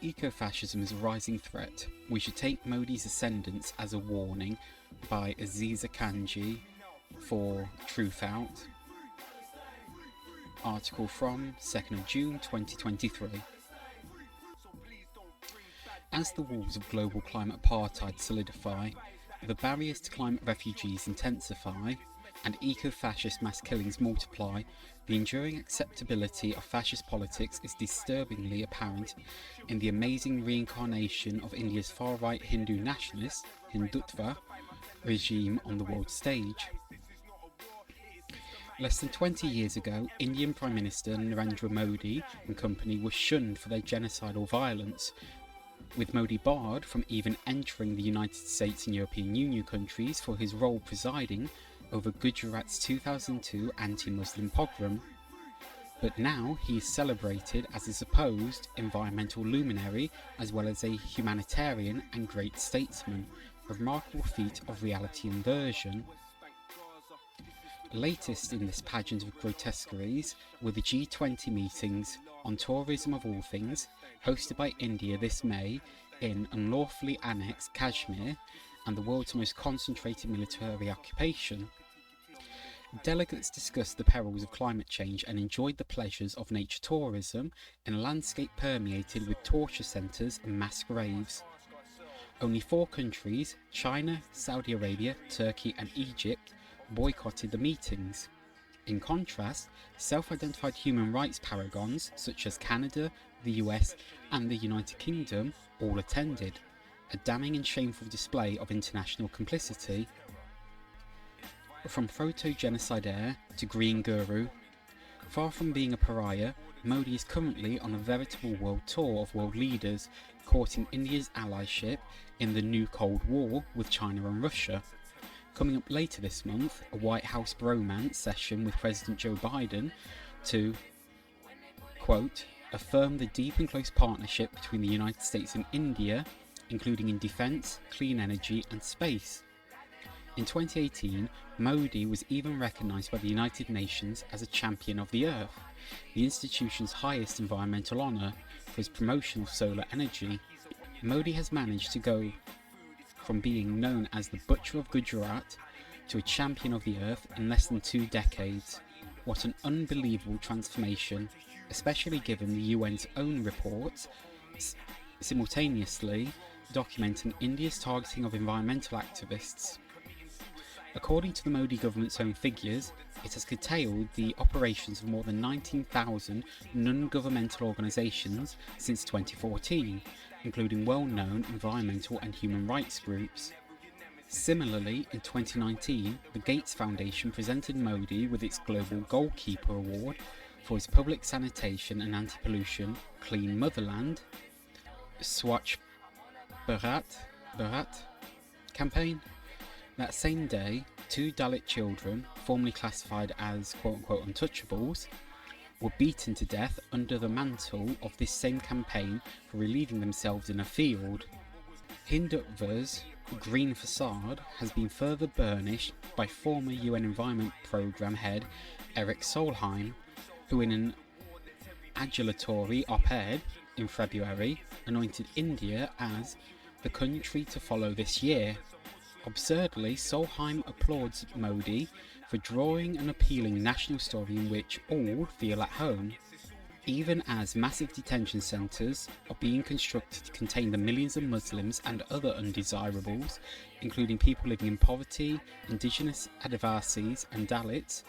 Ecofascism is a rising threat. We should take Modi's ascendance as a warning, by Aziza Kanji for Truth Out. Article from 2nd of June 2023. As the walls of global climate apartheid solidify, the barriers to climate refugees intensify, and eco-fascist mass killings multiply, the enduring acceptability of fascist politics is disturbingly apparent in the amazing reincarnation of India's far-right Hindu nationalist, Hindutva, regime on the world stage. Less than 20 years ago, Indian Prime Minister Narendra Modi and company were shunned for their genocidal violence, with Modi barred from even entering the United States and European Union countries for his role presiding over Gujarat's 2002 anti-Muslim pogrom. But now he is celebrated as a supposed environmental luminary as well as a humanitarian and great statesman, a remarkable feat of reality inversion. Latest in this pageant of grotesqueries were the G20 meetings on tourism of all things, hosted by India this May in unlawfully annexed Kashmir and the world's most concentrated military occupation. Delegates discussed the perils of climate change and enjoyed the pleasures of nature tourism in a landscape permeated with torture centres and mass graves. Only 4 countries, China, Saudi Arabia, Turkey and Egypt, boycotted the meetings. In contrast, self-identified human rights paragons such as Canada, the US and the United Kingdom all attended, a damning and shameful display of international complicity. From proto-genocidaire to green guru, far from being a pariah, Modi is currently on a veritable world tour of world leaders, courting India's allyship in the new Cold War with China and Russia. Coming up later this month, a White House bromance session with President Joe Biden to, quote, affirm the deep and close partnership between the United States and India, including in defence, clean energy and space. In 2018, Modi was even recognised by the United Nations as a champion of the Earth, the institution's highest environmental honour, for his promotion of solar energy. Modi has managed to go from being known as the Butcher of Gujarat to a champion of the Earth in less than 2 decades. What an unbelievable transformation, especially given the UN's own reports simultaneously documenting India's targeting of environmental activists. According to the Modi government's own figures, it has curtailed the operations of more than 19,000 non-governmental organisations since 2014, including well-known environmental and human rights groups. Similarly, in 2019, the Gates Foundation presented Modi with its Global Goalkeeper Award for his public sanitation and anti-pollution Clean Motherland Swachh Bharat campaign. That same day, 2 Dalit children, formerly classified as quote-unquote untouchables, were beaten to death under the mantle of this same campaign for relieving themselves in a field. Hindutva's green facade has been further burnished by former UN Environment Programme head Eric Solheim, who in an adulatory op-ed in February anointed India as the country to follow this year. Absurdly, Solheim applauds Modi for drawing an appealing national story in which all feel at home, even as massive detention centres are being constructed to contain the millions of Muslims and other undesirables, including people living in poverty, indigenous Adivasis and Dalits,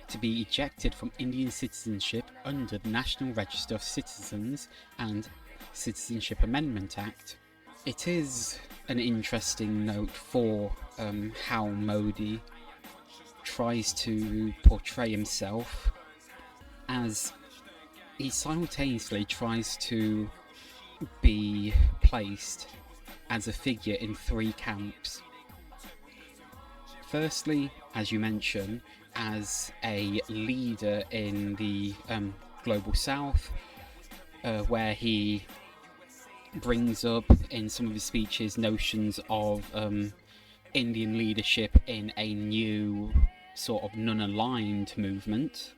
to be ejected from Indian citizenship under the National Register of Citizens and Citizenship Amendment Act. It is an interesting note for how Modi tries to portray himself, as he simultaneously tries to be placed as a figure in 3 camps. Firstly, as you mentioned, as a leader in the Global South, where he brings up in some of his speeches notions of Indian leadership in a new sort of non-aligned movement,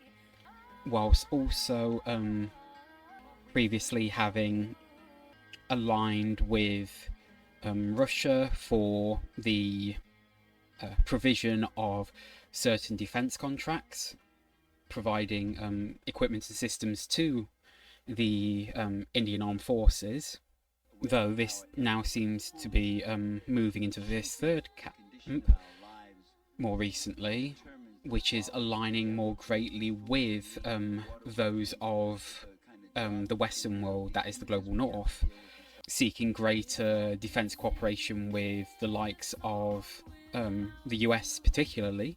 whilst also previously having aligned with Russia for the provision of certain defence contracts, providing equipment and systems to the Indian Armed Forces, though this now seems to be moving into this third camp more recently, which is aligning more greatly with those of the Western world, that is the global north, seeking greater defence cooperation with the likes of the US particularly,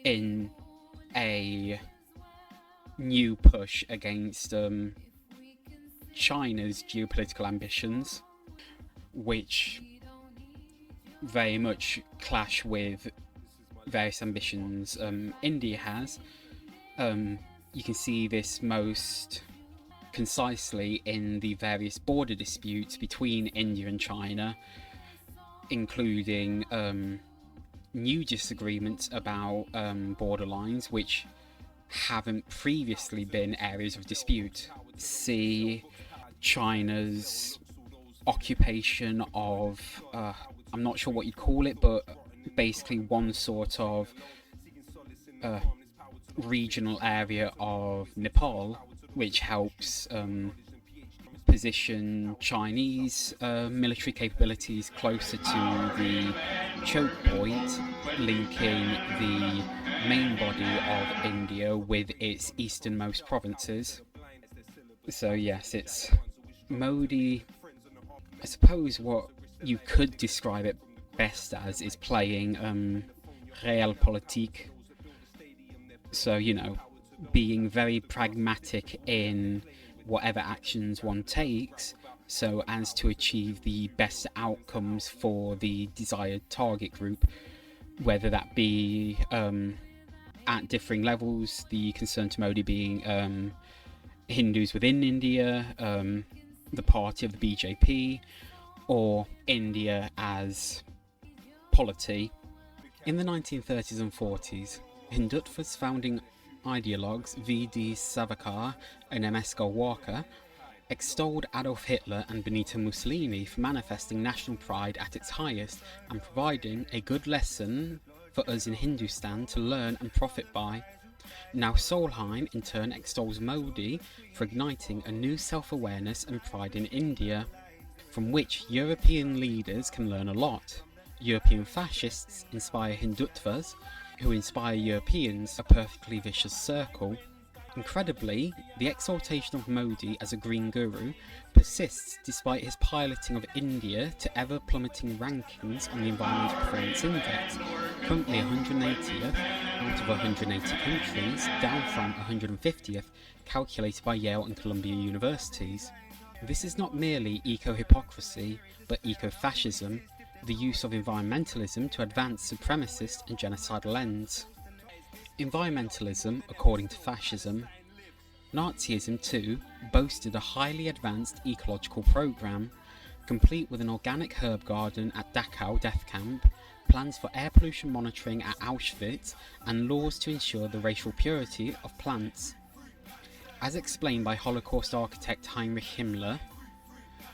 in a new push against China's geopolitical ambitions, which very much clash with various ambitions India has. You can see this most concisely in the various border disputes between India and China, including new disagreements about borderlines which haven't previously been areas of dispute. See China's occupation of, I'm not sure what you'd call it, but basically one sort of regional area of Nepal, which helps position Chinese military capabilities closer to the choke point, linking the main body of India with its easternmost provinces. So yes, it's Modi, I suppose what you could describe it best as is playing realpolitik. So, you know, being very pragmatic in whatever actions one takes so as to achieve the best outcomes for the desired target group, whether that be at differing levels, the concern to Modi being Hindus within India, the party of the BJP, or India as polity. In the 1930s and 40s, Hindutva's founding ideologues V.D. Savarkar and M.S. Golwalkar extolled Adolf Hitler and Benito Mussolini for manifesting national pride at its highest and providing a good lesson for us in Hindustan to learn and profit by. Now Solheim in turn extols Modi for igniting a new self-awareness and pride in India, from which European leaders can learn a lot. European fascists inspire Hindutvas, who inspire Europeans, a perfectly vicious circle. Incredibly, the exaltation of Modi as a green guru persists despite his piloting of India to ever-plummeting rankings on the Environmental Performance Index, currently 180th out of 180 countries, down from 150th, calculated by Yale and Columbia universities. This is not merely eco-hypocrisy, but eco-fascism, the use of environmentalism to advance supremacist and genocidal ends. Environmentalism, according to fascism. Nazism, too, boasted a highly advanced ecological program, complete with an organic herb garden at Dachau death camp, plans for air pollution monitoring at Auschwitz, and laws to ensure the racial purity of plants. As explained by Holocaust architect Heinrich Himmler,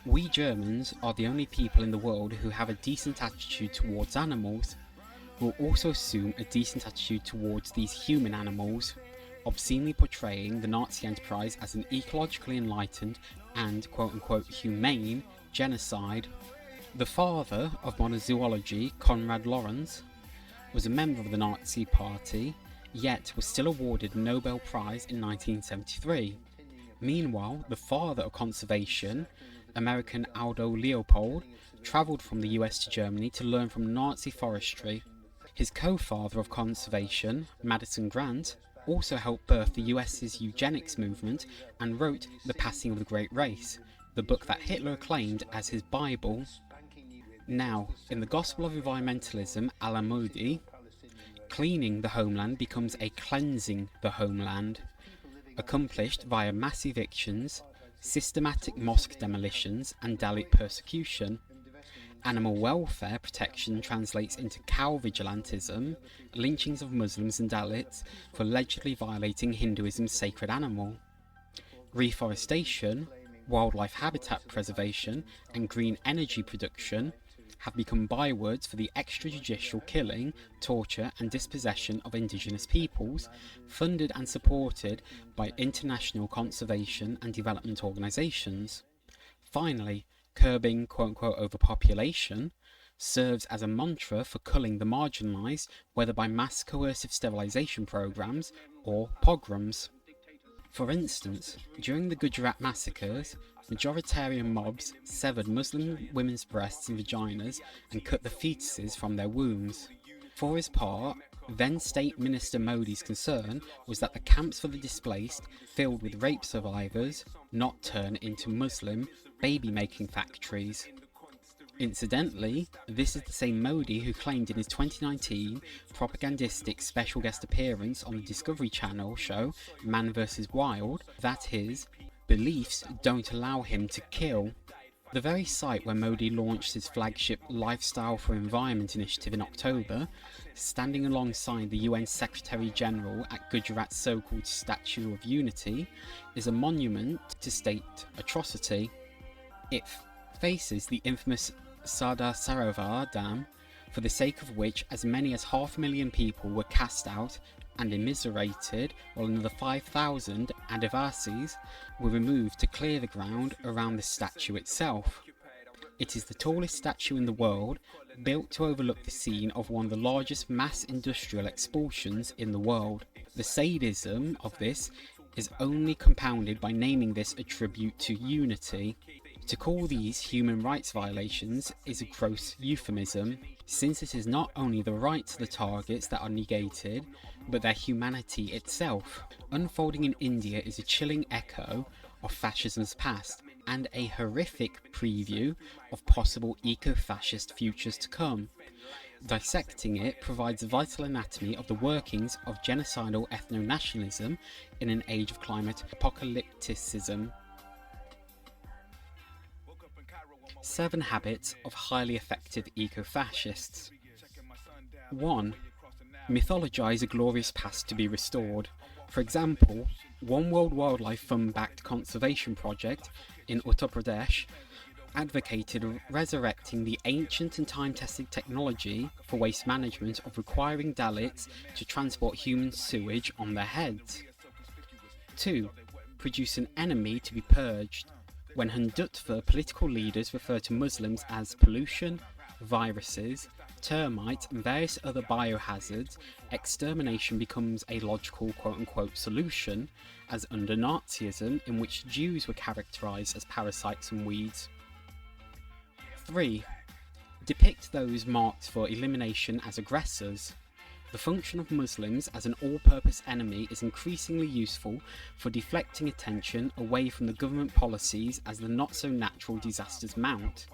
we Germans are the only people in the world who have a decent attitude towards animals. We'll also assume a decent attitude towards these human animals, obscenely portraying the Nazi enterprise as an ecologically enlightened and quote-unquote humane genocide. The father of modern zoology, Konrad Lorenz, was a member of the Nazi Party, yet was still awarded a Nobel Prize in 1973. Meanwhile, the father of conservation, American Aldo Leopold, travelled from the US to Germany to learn from Nazi forestry. His co-father of conservation, Madison Grant, also helped birth the US's eugenics movement and wrote The Passing of the Great Race, the book that Hitler acclaimed as his Bible. Now, in the gospel of environmentalism a la Modi, cleaning the homeland becomes a cleansing the homeland, accomplished via mass evictions, systematic mosque demolitions and Dalit persecution. Animal welfare protection translates into cow vigilantism, lynchings of Muslims and Dalits for allegedly violating Hinduism's sacred animal. Reforestation, wildlife habitat preservation, and green energy production have become bywords for the extrajudicial killing, torture, and dispossession of indigenous peoples, funded and supported by international conservation and development organisations. Finally, curbing quote-unquote overpopulation serves as a mantra for culling the marginalised, whether by mass coercive sterilisation programs or pogroms. For instance, during the Gujarat massacres, majoritarian mobs severed Muslim women's breasts and vaginas and cut the fetuses from their wombs. For his part, then State Minister Modi's concern was that the camps for the displaced, filled with rape survivors, not turn into Muslim baby-making factories. Incidentally, this is the same Modi who claimed in his 2019 propagandistic special guest appearance on the Discovery Channel show Man vs. Wild that his beliefs don't allow him to kill. The very site where Modi launched his flagship Lifestyle for Environment initiative in October, standing alongside the UN Secretary General at Gujarat's so-called Statue of Unity, is a monument to state atrocity. It faces the infamous Sardar Sarovar Dam, for the sake of which as many as 500,000 people were cast out and immiserated, while another 5,000 Adivasis were removed to clear the ground around the statue itself. It is the tallest statue in the world, built to overlook the scene of one of the largest mass industrial expulsions in the world. The sadism of this is only compounded by naming this a tribute to unity. To call these human rights violations is a gross euphemism, since it is not only the rights of the targets that are negated, but their humanity itself. Unfolding in India is a chilling echo of fascism's past, and a horrific preview of possible eco-fascist futures to come. Dissecting it provides a vital anatomy of the workings of genocidal ethno-nationalism in an age of climate apocalypticism. 7 habits of highly effective eco-fascists. 1. Mythologize a glorious past to be restored. For example, One World Wildlife Fund-backed conservation project in Uttar Pradesh advocated resurrecting the ancient and time-tested technology for waste management of requiring Dalits to transport human sewage on their heads. 2. Produce an enemy to be purged. When Hindutva political leaders refer to Muslims as pollution, viruses, termites and various other biohazards, extermination becomes a logical quote-unquote solution, as under Nazism, in which Jews were characterised as parasites and weeds. 3. Depict those marked for elimination as aggressors. The function of Muslims as an all-purpose enemy is increasingly useful for deflecting attention away from the government policies as the not-so-natural disasters mount.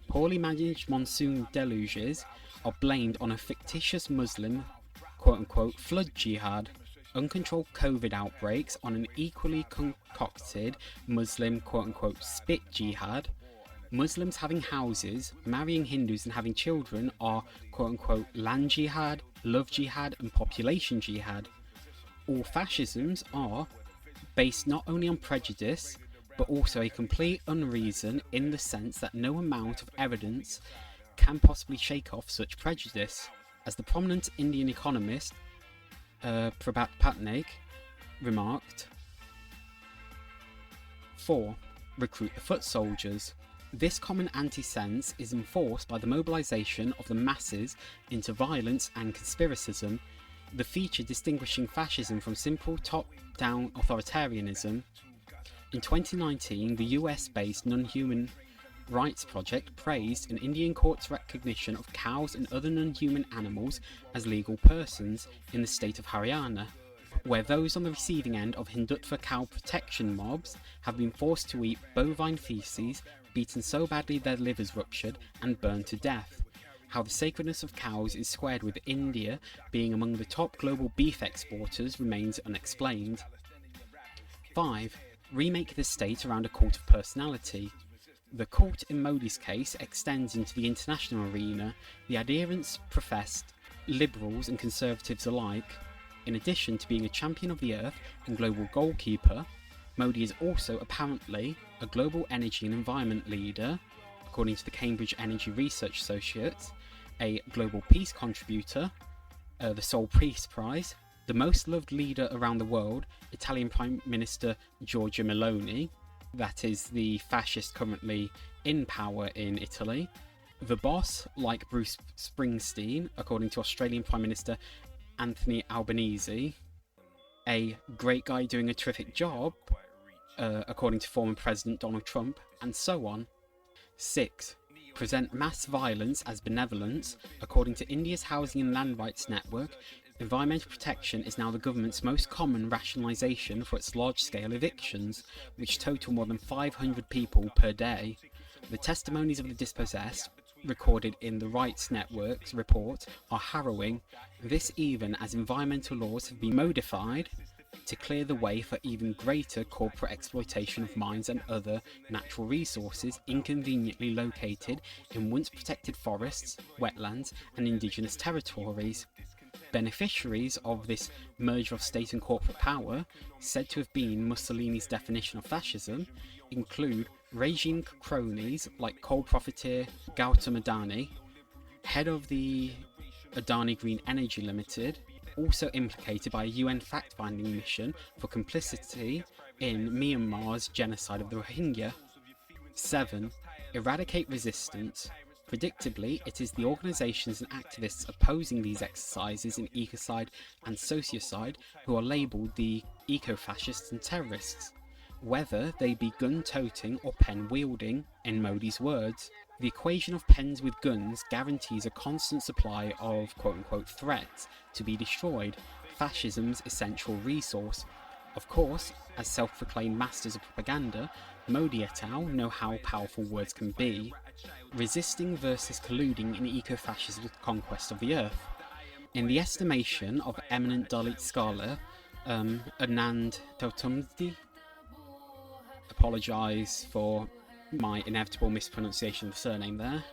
Poorly managed monsoon deluges are blamed on a fictitious Muslim quote-unquote flood jihad. Uncontrolled COVID outbreaks on an equally concocted Muslim quote-unquote spit jihad. Muslims having houses, marrying Hindus and having children are quote-unquote land jihad, love jihad and population jihad. All fascisms are based not only on prejudice, but also a complete unreason in the sense that no amount of evidence can possibly shake off such prejudice. As the prominent Indian economist Prabhat Patnaik remarked. 4. Recruit the foot soldiers. This common anti-sense is enforced by the mobilisation of the masses into violence and conspiracism, the feature distinguishing fascism from simple top-down authoritarianism. In 2019, the US-based non-human rights project praised an Indian court's recognition of cows and other non-human animals as legal persons in the state of Haryana, where those on the receiving end of Hindutva cow protection mobs have been forced to eat bovine feces, beaten so badly their livers ruptured and burned to death. How the sacredness of cows is squared with India being among the top global beef exporters remains unexplained. 5. Remake the state around a cult of personality. The cult in Modi's case extends into the international arena. The adherents professed liberals and conservatives alike. In addition to being a champion of the earth and global goalkeeper, Modi is also apparently a global energy and environment leader, according to the Cambridge Energy Research Associates, a global peace contributor, the Sole Peace Prize, the most loved leader around the world, Italian Prime Minister Giorgia Meloni, that is the fascist currently in power in Italy, the boss, like Bruce Springsteen, according to Australian Prime Minister Anthony Albanese, a great guy doing a terrific job, according to former President Donald Trump, and so on. 6. Present mass violence as benevolence. According to India's Housing and Land Rights Network, environmental protection is now the government's most common rationalisation for its large-scale evictions, which total more than 500 people per day. The testimonies of the dispossessed, recorded in the Rights Network's report, are harrowing, this even as environmental laws have been modified to clear the way for even greater corporate exploitation of mines and other natural resources inconveniently located in once protected forests, wetlands and indigenous territories. Beneficiaries of this merger of state and corporate power, said to have been Mussolini's definition of fascism, include regime cronies like coal profiteer Gautam Adani, head of the Adani Green Energy Limited, also implicated by a UN fact-finding mission for complicity in Myanmar's genocide of the Rohingya. 7. Eradicate resistance. Predictably, it is the organisations and activists opposing these exercises in ecocide and sociocide who are labelled the eco-fascists and terrorists, whether they be gun-toting or pen-wielding, in Modi's words. The equation of pens with guns guarantees a constant supply of quote-unquote threats to be destroyed, fascism's essential resource. Of course, as self-proclaimed masters of propaganda, Modi et al. Know how powerful words can be. Resisting versus colluding in eco-fascist conquest of the earth. In the estimation of eminent Dalit scholar Anand Tautumdi, apologise for my inevitable mispronunciation of the surname there,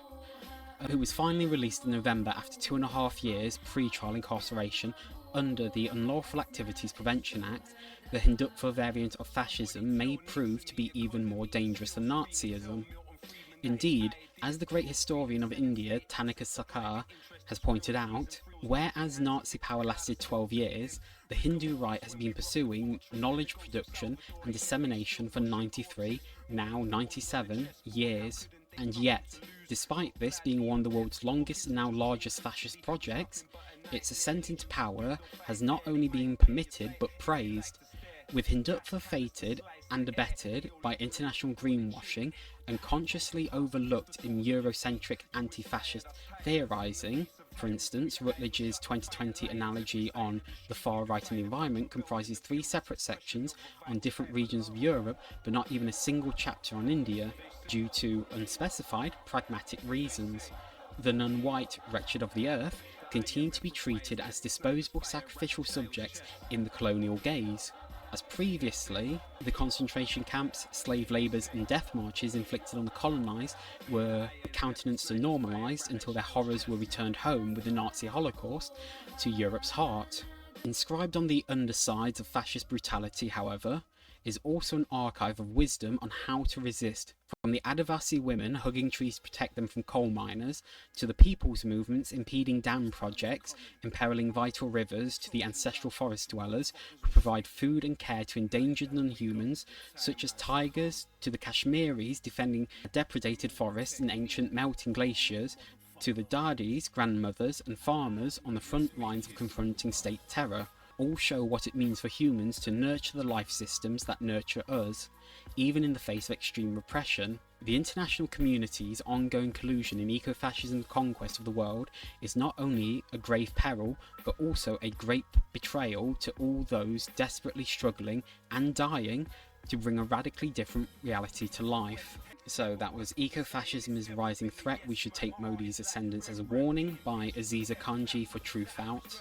who was finally released in November after 2.5 years pre-trial incarceration under the Unlawful Activities Prevention Act, the Hindutva variant of fascism may prove to be even more dangerous than Nazism. Indeed, as the great historian of India Tanika Sarkar has pointed out, whereas Nazi power lasted 12 years, the Hindu right has been pursuing knowledge production and dissemination for 93, now 97 years. And yet, despite this being one of the world's longest and now largest fascist projects, its ascent into power has not only been permitted but praised, with Hindutva fated and abetted by international greenwashing and consciously overlooked in Eurocentric anti-fascist theorising. For instance, Rutledge's 2020 analogy on the far right and the environment comprises 3 separate sections on different regions of Europe, but not even a single chapter on India, due to unspecified pragmatic reasons. The non-white wretched of the earth continue to be treated as disposable sacrificial subjects in the colonial gaze. As previously, the concentration camps, slave labours and death marches inflicted on the colonised were countenanced and normalised until their horrors were returned home with the Nazi Holocaust to Europe's heart. Inscribed on the undersides of fascist brutality, however, is also an archive of wisdom on how to resist, from the Adivasi women hugging trees to protect them from coal miners, to the people's movements impeding dam projects, imperiling vital rivers, to the ancestral forest dwellers who provide food and care to endangered non-humans, such as tigers, to the Kashmiris defending depredated forests and ancient melting glaciers, to the Dadis, grandmothers and farmers on the front lines of confronting state terror. All show what it means for humans to nurture the life systems that nurture us, even in the face of extreme repression. The international community's ongoing collusion in eco-fascism's conquest of the world is not only a grave peril, but also a great betrayal to all those desperately struggling and dying to bring a radically different reality to life. So that was Ecofascism is a Rising Threat. We should take Modi's Ascendance as a warning by Aziza Kanji for Truth Out.